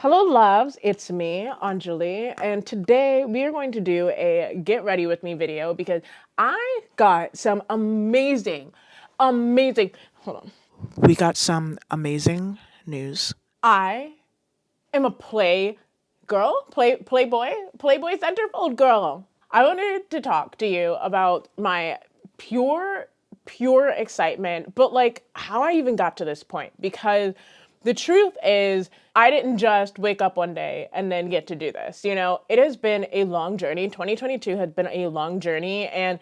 Hello loves, it's me, Anjuli, and today we are going to do a get ready with me video because I got some amazing, hold on. We got some amazing news. I am a playboy centerfold girl. I wanted to talk to you about my pure excitement, but like how I even got to this point, because the truth is I didn't just wake up one day and then get to do this. You know, it has been a long journey. 2022 has been a long journey, and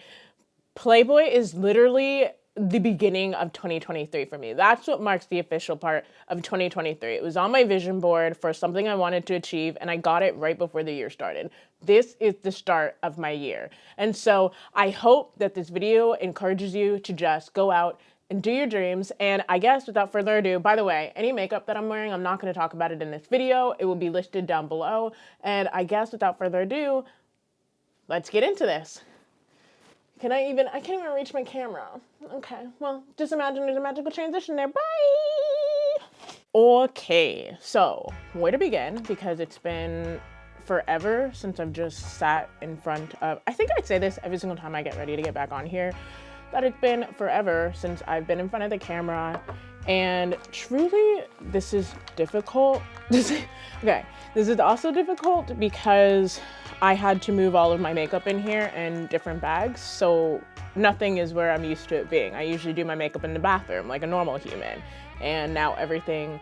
Playboy is literally the beginning of 2023 for me. That's what marks the official part of 2023. It was on my vision board for something I wanted to achieve, and I got it right before the year started. This is the start of my year. And so I hope that this video encourages you to just go out and do your dreams. And I guess without further ado, by the way, any makeup that I'm wearing, I'm not going to talk about it in this video. It will be listed down below. And I guess without further ado, let's get into this. I can't even reach my camera. Okay, well, just imagine there's a magical transition there. Bye! Okay, so where to begin? Because it's been forever since I've just sat in front of, I think I'd say this every single time I get ready to get back on here, that it's been forever since I've been in front of the camera. And truly, this is difficult. This is also difficult because I had to move all of my makeup in here in different bags, so nothing is where I'm used to it being. I usually do my makeup in the bathroom like a normal human, and now everything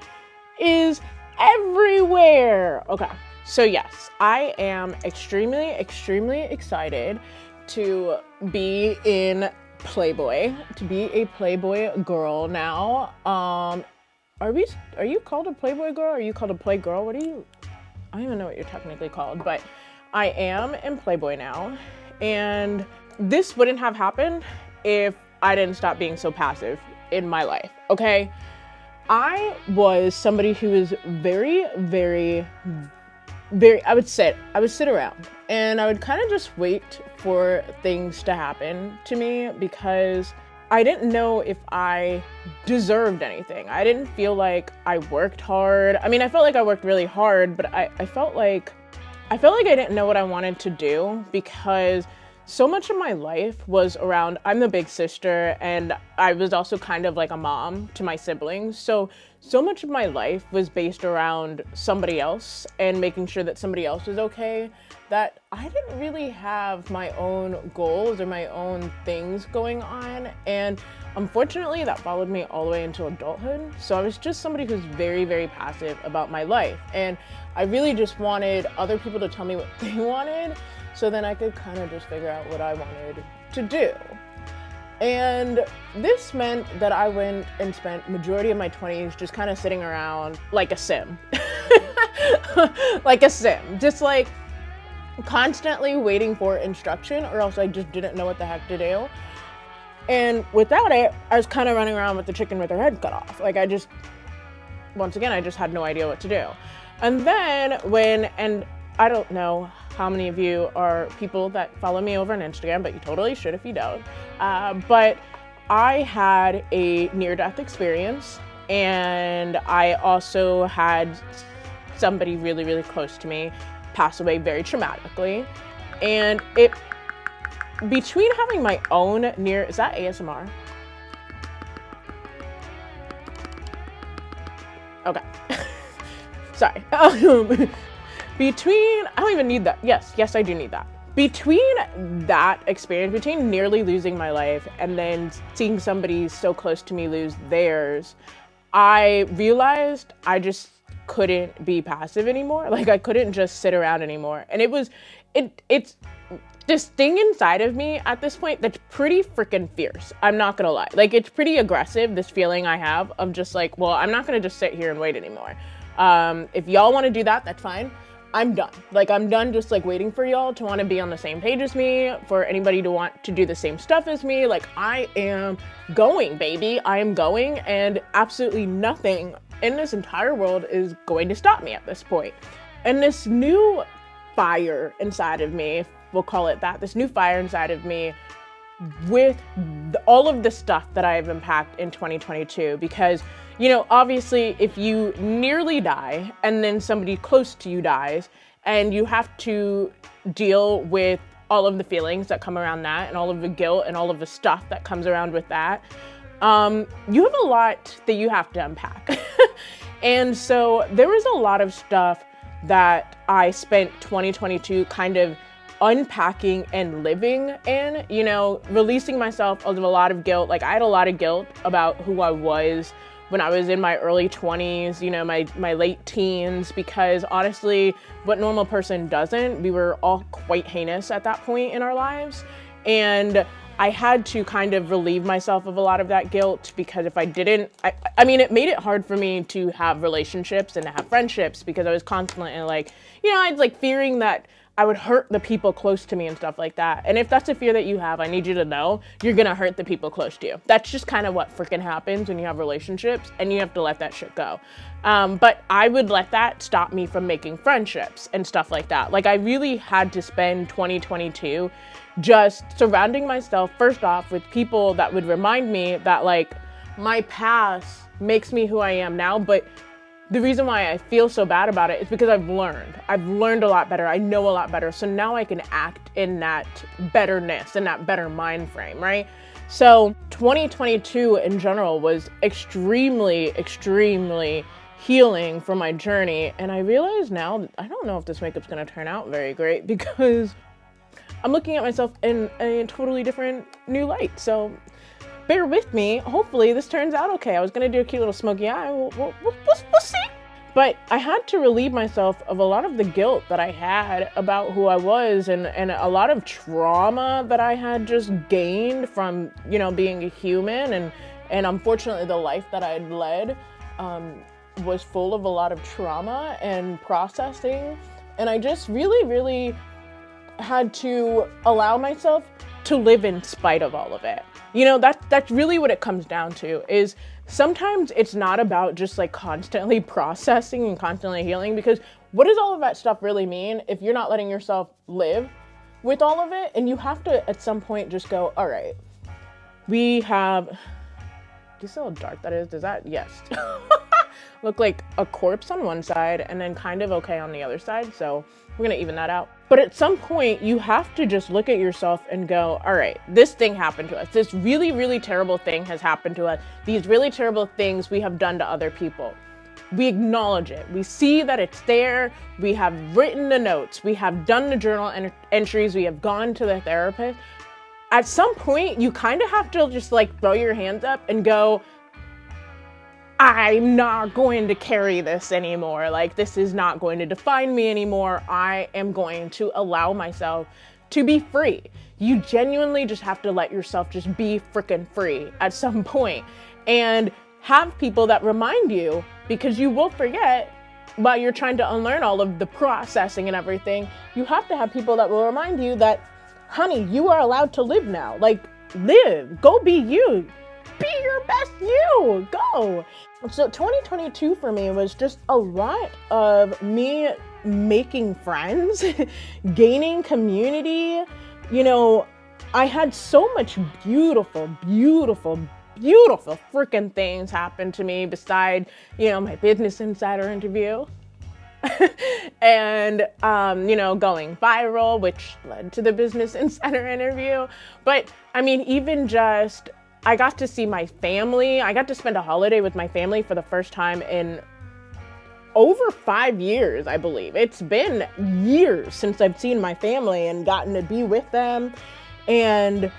is everywhere. Okay, so yes, I am extremely excited to be in Playboy, to be a Playboy girl now. Are you called a Playboy girl? Are you called a Playgirl? I don't even know what you're technically called, but I am in Playboy now, and this wouldn't have happened if I didn't stop being so passive in my life, okay? I was somebody who was very, I would sit around and I would kind of just wait for things to happen to me because I didn't know if I deserved anything. I didn't feel like I worked hard. I mean, I felt like I worked really hard, but I felt like I didn't know what I wanted to do because so much of my life was around, I'm the big sister, and I was also kind of like a mom to my siblings. So much of my life was based around somebody else and making sure that somebody else was okay, that I didn't really have my own goals or my own things going on. And unfortunately, that followed me all the way into adulthood. So I was just somebody who's very passive about my life. And I really just wanted other people to tell me what they wanted, so then I could kind of just figure out what I wanted to do. And this meant that I went and spent majority of my 20s just kind of sitting around like a sim. Like a sim. Just like constantly waiting for instruction, or else I just didn't know what the heck to do. And without it, I was kind of running around with the chicken with her head cut off. Like once again, I just had no idea what to do. And then and I don't know how many of you are people that follow me over on Instagram, but you totally should if you don't. But I had a near-death experience, and I also had somebody really close to me pass away very traumatically. And between having my own is that ASMR? Okay. Sorry. I don't even need that. Yes, I do need that. Between that experience, between nearly losing my life and then seeing somebody so close to me lose theirs, I realized I just couldn't be passive anymore. Like I couldn't just sit around anymore. And it's this thing inside of me at this point that's pretty freaking fierce. I'm not gonna lie. Like it's pretty aggressive, this feeling I have of just like, well, I'm not gonna just sit here and wait anymore. If y'all wanna do that, that's fine. I'm done. Like I'm done just like waiting for y'all to want to be on the same page as me, for anybody to want to do the same stuff as me. Like I am going, baby. I am going, and absolutely nothing in this entire world is going to stop me at this point. And this new fire inside of me, we'll call it that, this new fire inside of me with all of the stuff that I've unpacked in 2022, because, you know, obviously if you nearly die and then somebody close to you dies and you have to deal with all of the feelings that come around that and all of the guilt and all of the stuff that comes around with that, you have a lot that you have to unpack. And so there was a lot of stuff that I spent 2022 kind of unpacking and living in, you know, releasing myself of a lot of guilt. Like, I had a lot of guilt about who I was when I was in my early 20s, you know, my late teens, because honestly, what normal person doesn't? We were all quite heinous at that point in our lives. And I had to kind of relieve myself of a lot of that guilt, because if I didn't, I mean, it made it hard for me to have relationships and to have friendships, because I was constantly like, you know, I was like fearing that I would hurt the people close to me and stuff like that. And if that's a fear that you have, I need you to know you're gonna hurt the people close to you. That's just kind of what freaking happens when you have relationships, and you have to let that shit go. But I would let that stop me from making friendships and stuff like that. Like, I really had to spend 2022 just surrounding myself, first off, with people that would remind me that, like, my past makes me who I am now, but the reason why I feel so bad about it is because I've learned a lot better. I know a lot better. So now I can act in that betterness and that better mind frame, right? So 2022 in general was extremely, extremely healing for my journey. And I realize now, I don't know if this makeup's gonna turn out very great, because I'm looking at myself in a totally different new light. So bear with me. Hopefully this turns out okay. I was gonna do a cute little smoky eye. We'll see. But I had to relieve myself of a lot of the guilt that I had about who I was, and a lot of trauma that I had just gained from, you know, being a human. And unfortunately, the life that I'd led was full of a lot of trauma and processing. And I just really, really had to allow myself to live in spite of all of it. You know, that's really what it comes down to, is sometimes it's not about just like constantly processing and constantly healing, because what does all of that stuff really mean if you're not letting yourself live with all of it? And you have to at some point just go, all right, we have, do you see how dark that is? Does that, yes. Look like a corpse on one side and then kind of okay on the other side. So we're gonna even that out. But at some point you have to just look at yourself and go, all right, this thing happened to us. This really, really terrible thing has happened to us. These really terrible things we have done to other people. We acknowledge it. We see that it's there. We have written the notes. We have done the journal entries. We have gone to the therapist. At some point, you kind of have to just like throw your hands up and go, I'm not going to carry this anymore. Like, this is not going to define me anymore. I am going to allow myself to be free. You genuinely just have to let yourself just be freaking free at some point, and have people that remind you, because you will forget while you're trying to unlearn all of the processing and everything. You have to have people that will remind you that, honey, you are allowed to live now. Like, live, go be you. Be your best you, go. So 2022 for me was just a lot of me making friends, gaining community. You know, I had so much beautiful, beautiful, beautiful freaking things happen to me beside, you know, my Business Insider interview. And, you know, going viral, which led to the Business Insider interview. But I mean, even just, I got to see my family. I got to spend a holiday with my family for the first time in over 5 years, I believe. It's been years since I've seen my family and gotten to be with them. And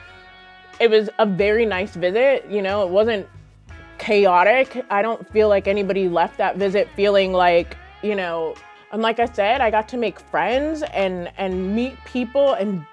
it was a very nice visit. You know, it wasn't chaotic. I don't feel like anybody left that visit feeling like, you know, and like I said, I got to make friends and meet people, and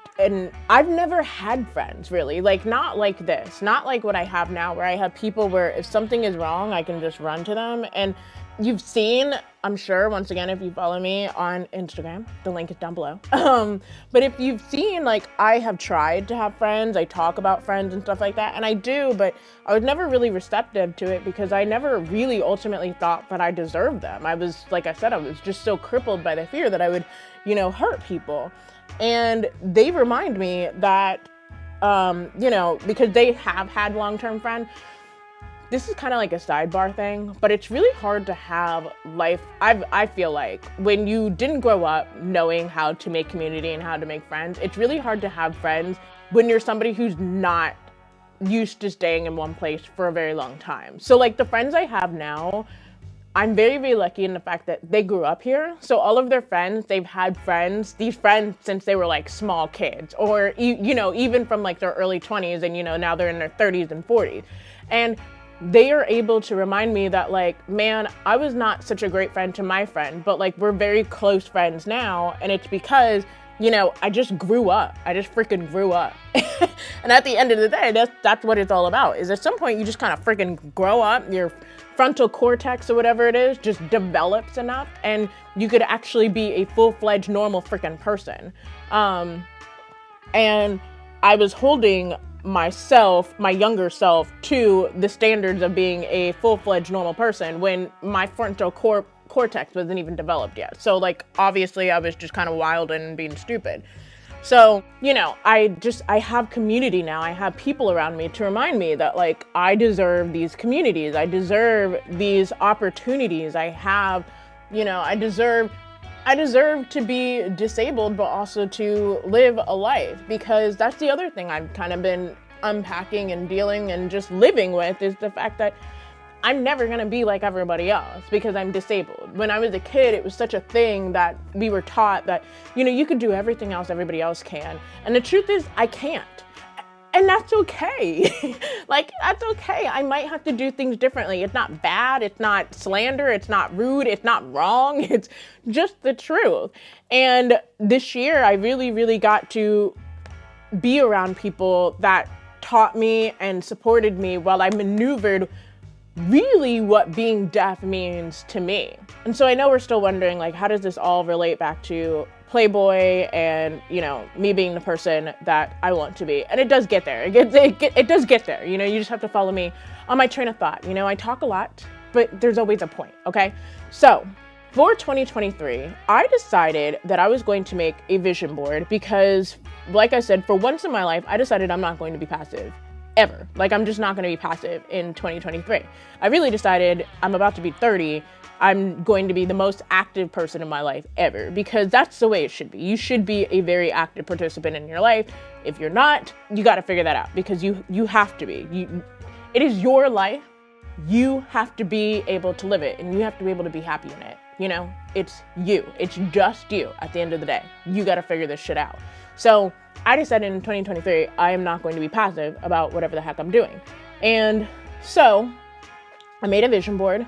I've never had friends really, like not like this, not like what I have now, where I have people where if something is wrong, I can just run to them. And you've seen, I'm sure, once again, if you follow me on Instagram, the link is down below. But if you've seen, like, I have tried to have friends, I talk about friends and stuff like that, and I do, but I was never really receptive to it because I never really ultimately thought that I deserved them. I was, like I said, I was just so crippled by the fear that I would, you know, hurt people. And they remind me that you know, because they have had long-term friends. This is kind of like a sidebar thing, but it's really hard to have life. I feel like when you didn't grow up knowing how to make community and how to make friends, it's really hard to have friends when you're somebody who's not used to staying in one place for a very long time. So like the friends I have now, I'm very, very lucky in the fact that they grew up here. So all of their friends, they've had these friends since they were like small kids, or, you know, even from like their early 20s, and, you know, now they're in their 30s and 40s. And they are able to remind me that like, man, I was not such a great friend to my friend, but like we're very close friends now. And it's because, you know, I just grew up. I just freaking grew up. And at the end of the day, that's what it's all about, is at some point you just kind of freaking grow up. Your frontal cortex or whatever it is just develops enough and you could actually be a full-fledged normal freaking person. And I was holding myself, my younger self, to the standards of being a full-fledged normal person when my frontal cortex wasn't even developed yet. So like, obviously I was just kind of wild and being stupid. So, you know, I have community now. I have people around me to remind me that like, I deserve these communities. I deserve these opportunities. I have, you know, I deserve to be disabled, but also to live a life, because that's the other thing I've kind of been unpacking and dealing and just living with, is the fact that I'm never gonna be like everybody else because I'm disabled. When I was a kid, it was such a thing that we were taught that, you know, you could do everything else everybody else can. And the truth is, I can't. And that's okay. Like, that's okay. I might have to do things differently. It's not bad. It's not slander. It's not rude. It's not wrong. It's just the truth. And this year, I really, really got to be around people that taught me and supported me while I maneuvered really what being deaf means to me. And so I know we're still wondering, like, how does this all relate back to Playboy and, you know, me being the person that I want to be? And it does get there. It does get there. You know, you just have to follow me on my train of thought. You know, I talk a lot, but there's always a point, okay? So for 2023, I decided that I was going to make a vision board because, like I said, for once in my life, I decided I'm not going to be passive. Ever. Like, I'm just not going to be passive in 2023. I really decided I'm about to be 30. I'm going to be the most active person in my life ever, because that's the way it should be. You should be a very active participant in your life. If you're not, you got to figure that out, because you have to be. It is your life. You have to be able to live it, and you have to be able to be happy in it. You know, it's you. It's just you at the end of the day. You got to figure this shit out. So I decided in 2023, I am not going to be passive about whatever the heck I'm doing. And so I made a vision board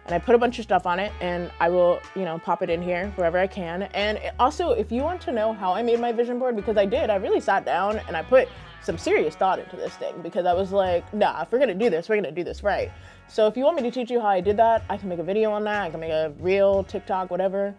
and I put a bunch of stuff on it, and I will, you know, pop it in here wherever I can. And also, if you want to know how I made my vision board, because I really sat down and I put some serious thought into this thing, because I was like, nah, if we're going to do this, we're going to do this right. So if you want me to teach you how I did that, I can make a video on that. I can make a reel, TikTok, whatever,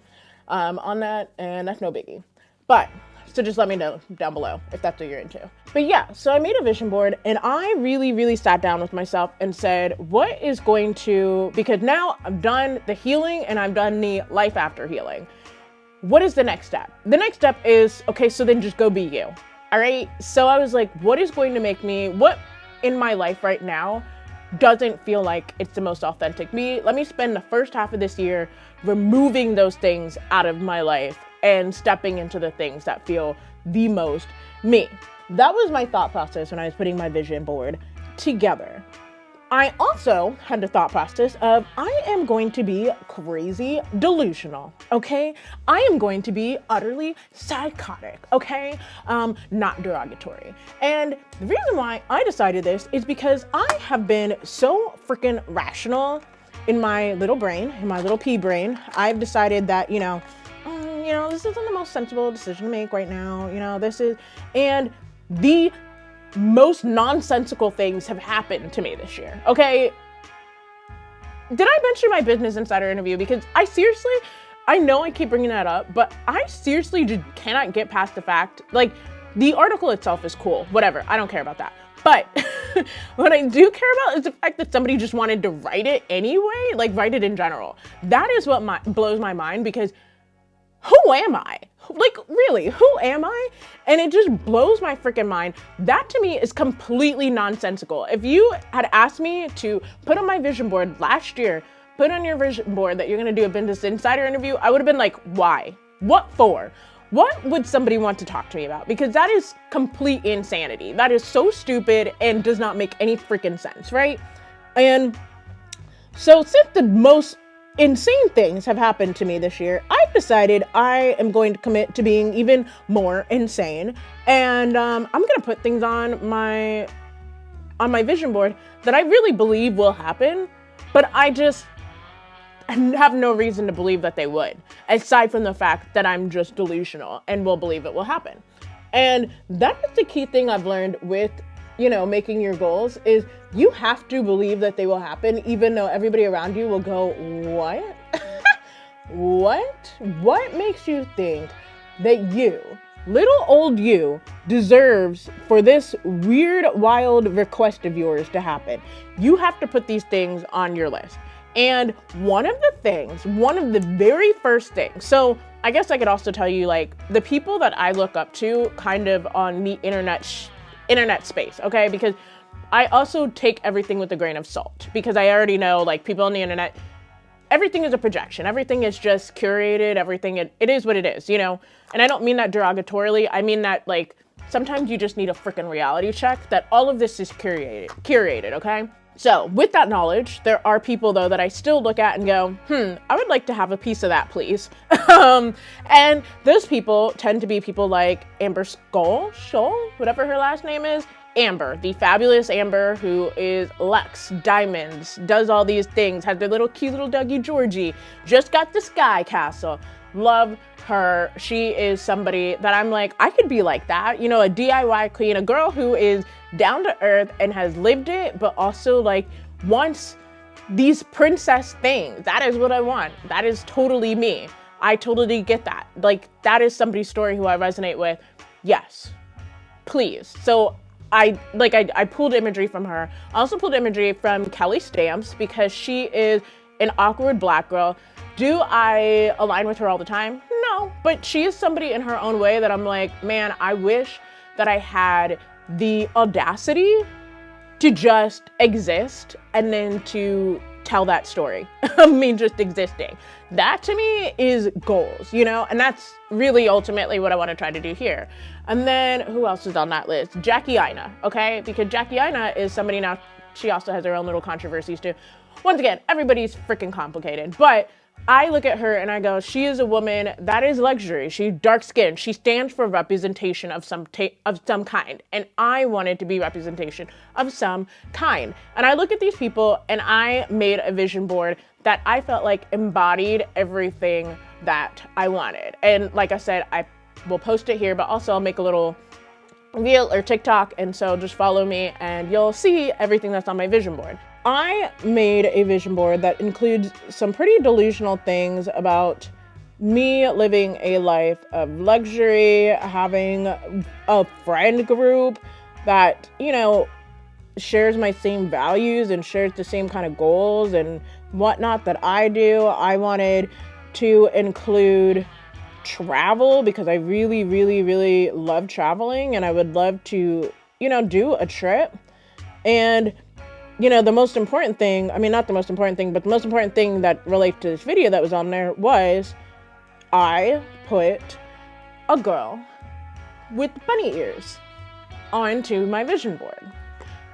on that. And that's no biggie. But so just let me know down below if that's what you're into. But yeah, so I made a vision board, and I really, really sat down with myself and said, what is going to, because now I've done the healing and I've done the life after healing. What is the next step? The next step is, okay, so then just go be you. All right. So I was like, what is going to make me, what in my life right now doesn't feel like it's the most authentic me? Let me spend the first half of this year removing those things out of my life and stepping into the things that feel the most me. That was my thought process when I was putting my vision board together. I also had the thought process of, I am going to be crazy delusional, okay? I am going to be utterly psychotic, okay? Not derogatory. And the reason why I decided this is because I have been so freaking rational in my little brain, in my little pea brain. I've decided that, this isn't the most sensible decision to make right now. And the most nonsensical things have happened to me this year, okay? Did I mention my Business Insider interview? Because I know I keep bringing that up, but I seriously just cannot get past the fact, like, the article itself is cool, whatever, I don't care about that. But what I do care about is the fact that somebody just wanted to write it anyway, like write it in general. That is what blows my mind, because who am I? Like, really, who am I? And it just blows my freaking mind. That to me is completely nonsensical. If you had asked me to put on my vision board last year, put on your vision board that you're gonna do a Business Insider interview, I would have been like, why? What for? What would somebody want to talk to me about? Because that is complete insanity. That is so stupid and does not make any freaking sense, right? And so since the most insane things have happened to me this year, I've decided I am going to commit to being even more insane. And I'm gonna put things on my vision board that I really believe will happen, but I just have no reason to believe that they would, aside from the fact that I'm just delusional and will believe it will happen. And that is the key thing I've learned with, making your goals, is you have to believe that they will happen, even though everybody around you will go, what? What makes you think that you, little old you, deserves for this weird, wild request of yours to happen? You have to put these things on your list. And one of the very first things, so I guess I could also tell you, like, the people that I look up to kind of on the internet space, okay? Because I also take everything with a grain of salt, because I already know, like, people on the internet, everything is a projection. Everything is just curated. Everything, it is what it is, And I don't mean that derogatorily. I mean that, like, sometimes you just need a freaking reality check that all of this is curated, okay? So with that knowledge, there are people, though, that I still look at and go, I would like to have a piece of that, please. And those people tend to be people like Amber Scholl, whatever her last name is. Amber, the fabulous Amber, who is Lex, diamonds, does all these things, has their little cute little Dougie Georgie, just got the Sky Castle. Love her. She is somebody that I'm like, I could be like that, a DIY queen, a girl who is down to earth and has lived it, but also like wants these princess things. That is what I want. That is totally me. I totally get that. Like, that is somebody's story who I resonate with. Yes, please. So I pulled imagery from her. I also pulled imagery from Kelly Stamps, because she is an awkward Black girl. Do I align with her all the time? No, but she is somebody in her own way that I'm like, man, I wish that I had the audacity to just exist and then to tell that story of me just existing. That to me is goals, and that's really ultimately what I want to try to do here. And then who else is on that list? Jackie Aina, okay? Because Jackie Aina is somebody now, she also has her own little controversies too. Once again, everybody's freaking complicated, but I look at her and I go, she is a woman that is luxury. She's dark skinned. She stands for representation of some kind. And I wanted to be representation of some kind. And I look at these people and I made a vision board that I felt like embodied everything that I wanted. And like I said, I will post it here, but also I'll make a little reel or TikTok. And so just follow me and you'll see everything that's on my vision board. I made a vision board that includes some pretty delusional things about me living a life of luxury, having a friend group that, shares my same values and shares the same kind of goals and whatnot that I do. I wanted to include travel, because I really, really, really love traveling and I would love to, do a trip. And the most important thing, not the most important thing, but the most important thing that relates to this video that was on there was I put a girl with bunny ears onto my vision board.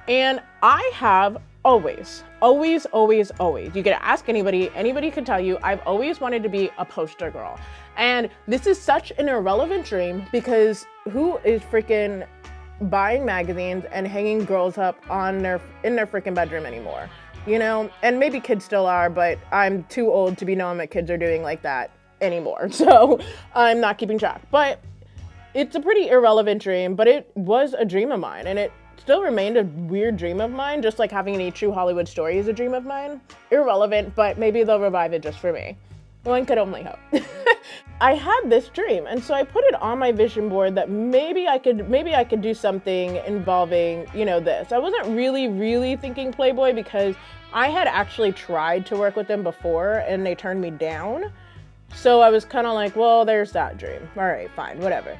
And I have always, you could ask anybody could tell you, I've always wanted to be a poster girl. And this is such an irrelevant dream, because who is freaking buying magazines and hanging girls up in their freaking bedroom anymore, and maybe kids still are, but I'm too old to be knowing that kids are doing like that anymore, so I'm not keeping track. But it's a pretty irrelevant dream, but it was a dream of mine, and it still remained a weird dream of mine, just like having any true Hollywood story is a dream of mine. Irrelevant, but maybe they'll revive it just for me. One could only hope. I had this dream, and so I put it on my vision board that maybe I could do something involving, this. I wasn't really thinking Playboy, because I had actually tried to work with them before and they turned me down. So I was kind of like, well, there's that dream. All right, fine, whatever.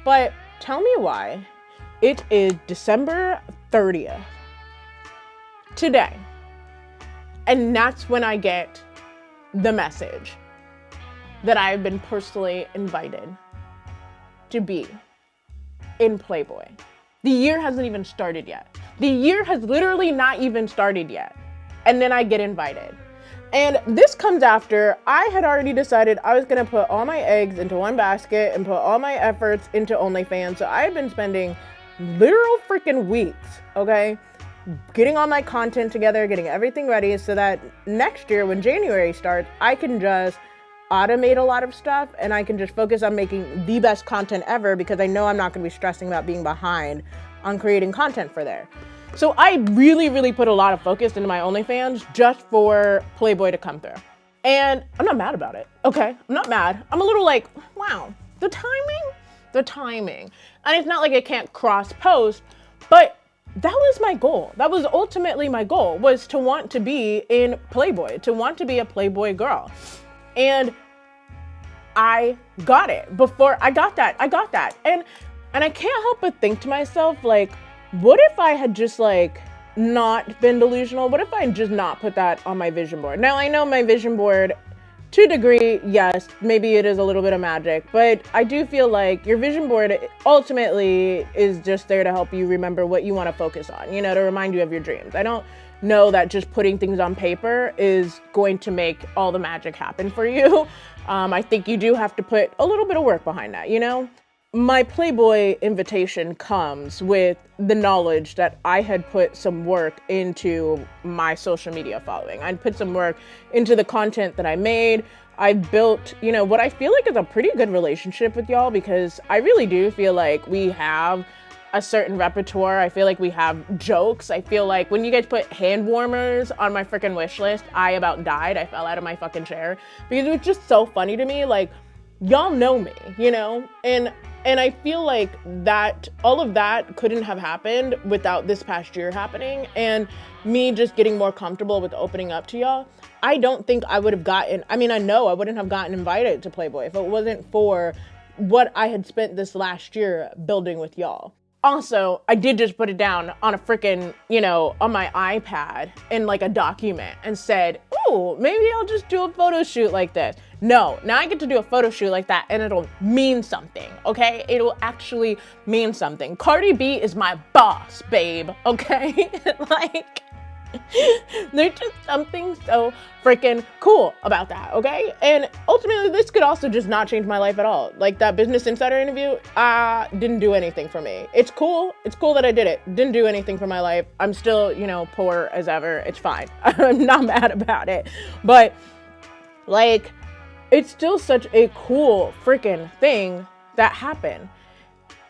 But tell me why it is December 30th today. And that's when I get the message that I've been personally invited to be in Playboy. The year hasn't even started yet. The year has literally not even started yet. And then I get invited. And this comes after I had already decided I was gonna put all my eggs into one basket and put all my efforts into OnlyFans. So I had been spending literal freaking weeks, okay, getting all my content together, getting everything ready so that next year when January starts, I can just automate a lot of stuff and I can just focus on making the best content ever because I know I'm not gonna be stressing about being behind on creating content for there. So I really, really put a lot of focus into my OnlyFans just for Playboy to come through. And I'm not mad about it, okay? I'm not mad. I'm a little like, wow, the timing. And it's not like I can't cross post, but that was my goal. That was ultimately my goal, was to want to be in Playboy, to want to be a Playboy girl. And I got it before I got that. And I can't help but think to myself, like, what if I had just like not been delusional? What if I just not put that on my vision board? Now I know my vision board, to a degree, yes, maybe it is a little bit of magic, but I do feel like your vision board ultimately is just there to help you remember what you want to focus on, you know, to remind you of your dreams. I don't know that just putting things on paper is going to make all the magic happen for you. I think you do have to put a little bit of work behind that, you know? My Playboy invitation comes with the knowledge that I had put some work into my social media following. I'd put some work into the content that I made. I built, you know, what I feel like is a pretty good relationship with y'all, because I really do feel like we have a certain repertoire. I feel like we have jokes. I feel like when you guys put hand warmers on my freaking wish list, I about died. I fell out of my fucking chair because it was just so funny to me. Like, y'all know me, you know? And I feel like that all of that couldn't have happened without this past year happening and me just getting more comfortable with opening up to y'all. I don't think I would have gotten, I mean, I know I wouldn't have gotten invited to Playboy if it wasn't for what I had spent this last year building with y'all. Also, I did just put it down on a freaking, you know, on my iPad in like a document and said, oh, maybe I'll just do a photo shoot like this. No, now I get to do a photo shoot like that and it'll mean something, okay? It'll actually mean something. Cardi B is my boss, babe, okay? Like, there's just something so freaking cool about that, okay? And ultimately, this could also just not change my life at all. Like that Business Insider interview, didn't do anything for me. It's cool. It's cool that I did it. Didn't do anything for my life. I'm still, you know, poor as ever. It's fine. I'm not mad about it. But like, it's still such a cool freaking thing that happened.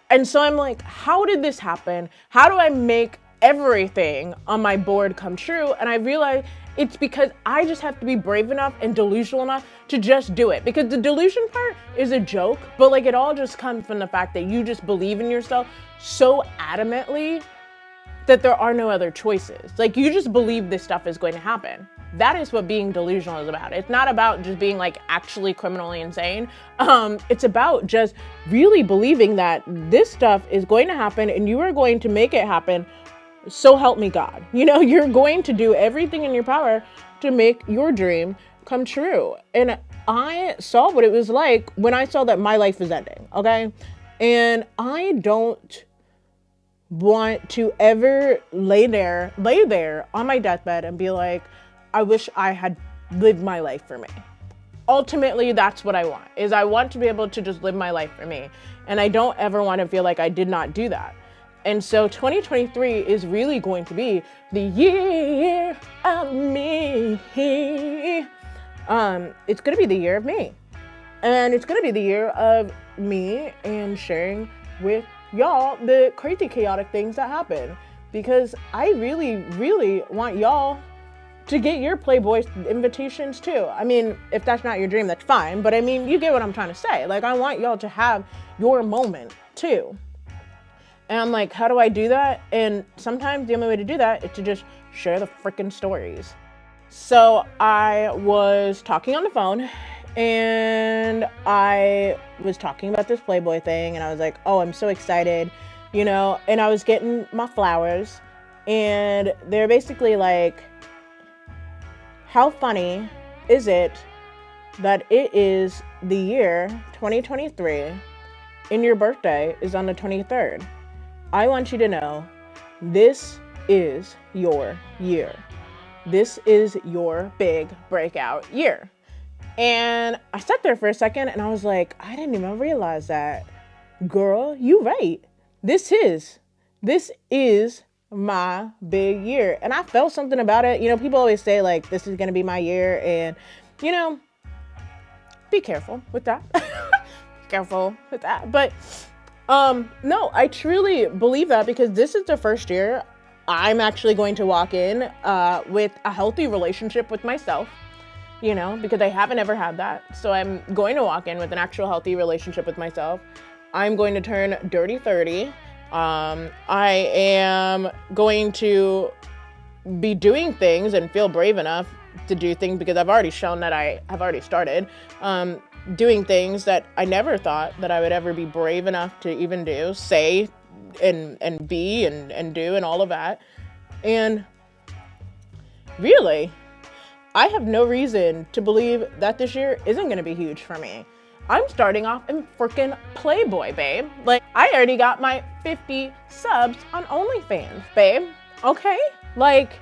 And so I'm like, how did this happen? How do I make everything on my board come true? And I realized it's because I just have to be brave enough and delusional enough to just do it. Because the delusion part is a joke, but like it all just comes from the fact that you just believe in yourself so adamantly that there are no other choices. Like you just believe this stuff is going to happen. That is what being delusional is about. It's not about just being like actually criminally insane. It's about just really believing that this stuff is going to happen and you are going to make it happen. So help me God. You know, you're going to do everything in your power to make your dream come true. And I saw what it was like when I saw that my life is ending, okay? And I don't want to ever lay there on my deathbed and be like, I wish I had lived my life for me. Ultimately, that's what I want, is I want to be able to just live my life for me. And I don't ever want to feel like I did not do that. And so 2023 is really going to be the year of me. It's going to be the year of me. And it's going to be the year of me and sharing with y'all the crazy chaotic things that happen. Because I really, really want y'all to get your Playboy invitations too. I mean, if that's not your dream, that's fine. But I mean, you get what I'm trying to say. Like, I want y'all to have your moment too. And I'm like, how do I do that? And sometimes the only way to do that is to just share the freaking stories. So I was talking on the phone and I was talking about this Playboy thing, and I was like, oh, I'm so excited, you know, and I was getting my flowers, and they're basically like, how funny is it that it is the year 2023 and your birthday is on the 23rd? I want you to know this is your year. This is your big breakout year. And I sat there for a second and I was like, I didn't even realize that. Girl, you right. This is my big year. And I felt something about it. You know, people always say like, this is going to be my year. And, you know, be careful with that. Careful with that. But no, I truly believe that, because this is the first year I'm actually going to walk in with a healthy relationship with myself, you know, because I haven't ever had that. So I'm going to walk in with an actual healthy relationship with myself. I'm going to turn dirty 30. I am going to be doing things and feel brave enough to do things, because I've already shown that I have already started doing things that I never thought that I would ever be brave enough to even do, say, and be and do and all of that. And really, I have no reason to believe that this year isn't going to be huge for me. I'm starting off in freaking Playboy, babe. Like, I already got my 50 subs on OnlyFans, babe. Okay? Like,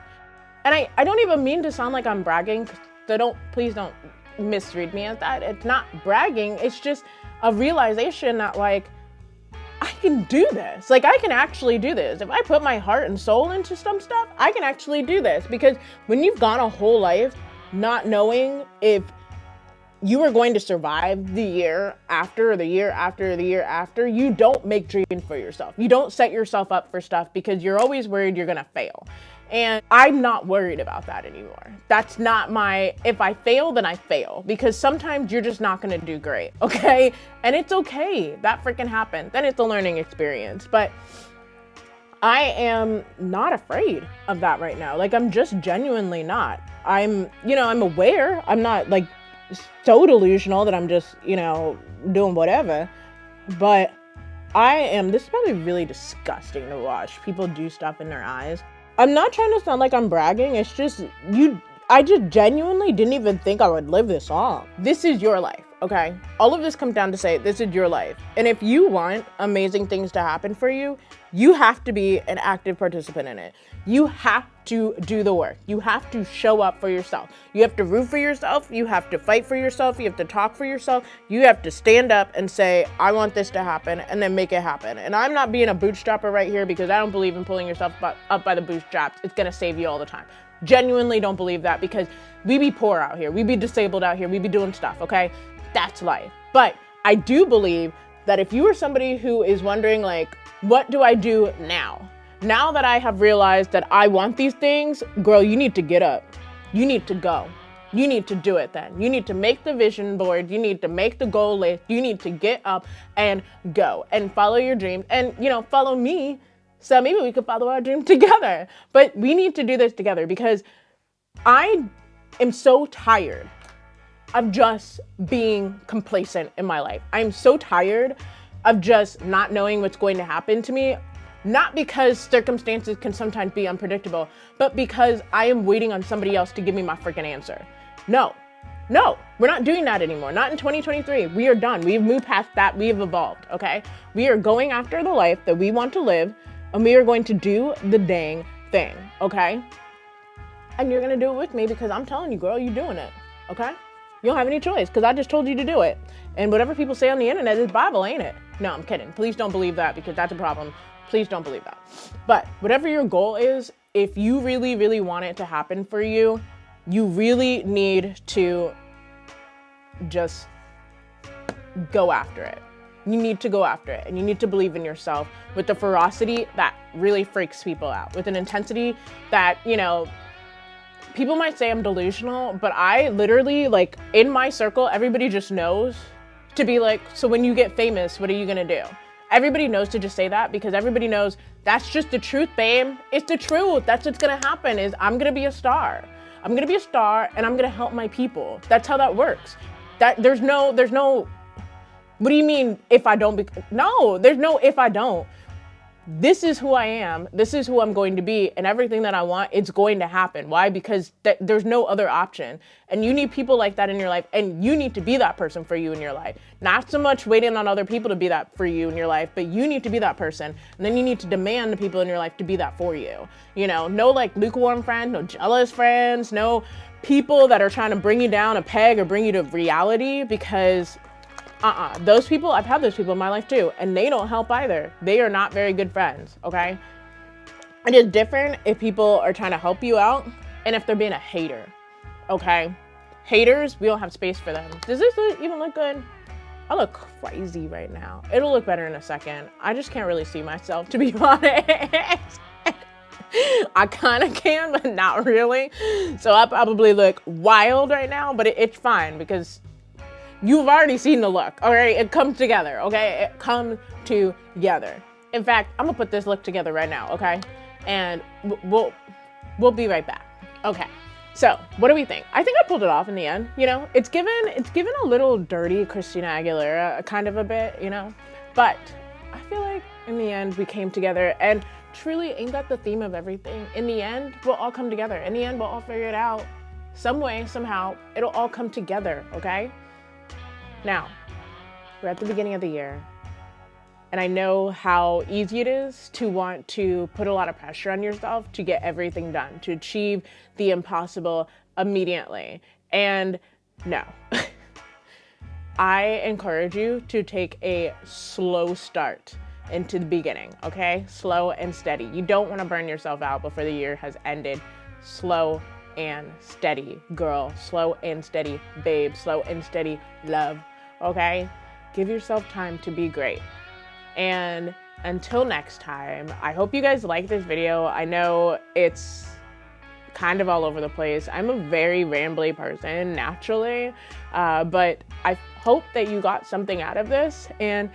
and I don't even mean to sound like I'm bragging, so please don't misread me as that. It's not bragging. It's just a realization that, like, I can do this. Like, I can actually do this. If I put my heart and soul into some stuff, I can actually do this. Because when you've gone a whole life not knowing if you are going to survive the year after, or the year after, the year after, you don't make dreams for yourself. You don't set yourself up for stuff because you're always worried you're gonna fail. And I'm not worried about that anymore. That's not my, if I fail, then I fail. Because sometimes you're just not gonna do great, okay? And it's okay, that freaking happened. Then it's a learning experience. But I am not afraid of that right now. Like, I'm just genuinely not. I'm aware. I'm not like so delusional that I'm just, doing whatever. But this is probably really disgusting to watch people do stuff in their eyes. I'm not trying to sound like I'm bragging. It's just, I just genuinely didn't even think I would live this long. This is your life, okay? All of this comes down to say, this is your life. And if you want amazing things to happen for you, you have to be an active participant in it. You have to do the work. You have to show up for yourself. You have to root for yourself. You have to fight for yourself. You have to talk for yourself. You have to stand up and say, I want this to happen, and then make it happen. And I'm not being a bootstrapper right here, because I don't believe in pulling yourself up by the bootstraps. It's gonna save you all the time. Genuinely don't believe that, because we be poor out here. We be disabled out here. We be doing stuff, okay? That's life. But I do believe that if you are somebody who is wondering, like, what do I do now? Now that I have realized that I want these things, girl, you need to get up. You need to go. You need to do it then. You need to make the vision board. You need to make the goal list. You need to get up and go and follow your dreams and, follow me. So maybe we could follow our dream together. But we need to do this together, because I am so tired of just being complacent in my life. I'm so tired of just not knowing what's going to happen to me. Not because circumstances can sometimes be unpredictable, but because I am waiting on somebody else to give me my freaking answer. No, we're not doing that anymore. Not in 2023. We are done. We've moved past that. We have evolved, okay? We are going after the life that we want to live, and we are going to do the dang thing, okay? And you're gonna do it with me, because I'm telling you, girl, you're doing it, okay? You don't have any choice, because I just told you to do it. And whatever people say on the internet is Bible, ain't it? No, I'm kidding. Please don't believe that, because that's a problem. Please don't believe that. But whatever your goal is, if you really, really want it to happen for you, you really need to just go after it. You need to go after it, and you need to believe in yourself with the ferocity that really freaks people out, with an intensity that, people might say I'm delusional, but I literally, like, in my circle, everybody just knows to be like, so when you get famous, what are you gonna do? Everybody knows to just say that, because everybody knows that's just the truth, babe. It's the truth. That's what's gonna happen, is I'm gonna be a star. I'm gonna be a star, and I'm gonna help my people. That's how that works. there's no, what do you mean if I don't? No, there's no if I don't. This is who I am. This is who I'm going to be. And everything that I want, it's going to happen. Why? Because there's no other option. And you need people like that in your life. And you need to be that person for you in your life. Not so much waiting on other people to be that for you in your life, but you need to be that person. And then you need to demand the people in your life to be that for you. You know, no like lukewarm friends, no jealous friends, no people that are trying to bring you down a peg or bring you to reality, because those people, I've had those people in my life too, and they don't help either. They are not very good friends, okay? It is different if people are trying to help you out and if they're being a hater, okay? Haters, we don't have space for them. Does this even look good? I look crazy right now. It'll look better in a second. I just can't really see myself, to be honest. I kind of can, but not really. So I probably look wild right now, but it's fine because you've already seen the look, all right? It comes together, okay? It comes together. In fact, I'm gonna put this look together right now, okay? And we'll be right back. Okay, so what do we think? I think I pulled it off in the end, you know? It's given a little dirty Christina Aguilera kind of a bit, you know? But I feel like in the end we came together, and truly, ain't that the theme of everything? In the end, we'll all come together. In the end, we'll all figure it out. Some way, somehow, it'll all come together, okay? Now, we're at the beginning of the year, and I know how easy it is to want to put a lot of pressure on yourself to get everything done, to achieve the impossible immediately. And no, I encourage you to take a slow start into the beginning, okay? Slow and steady. You don't want to burn yourself out before the year has ended. Slow and steady, girl. Slow and steady, babe. Slow and steady, love. Okay? Give yourself time to be great. And until next time, I hope you guys like this video. I know it's kind of all over the place. I'm a very rambly person naturally, but I hope that you got something out of this. And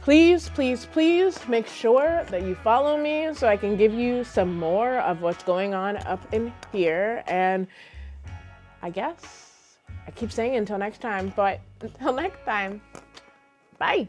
please, please, please make sure that you follow me so I can give you some more of what's going on up in here. And I guess I keep saying until next time, but until next time, bye.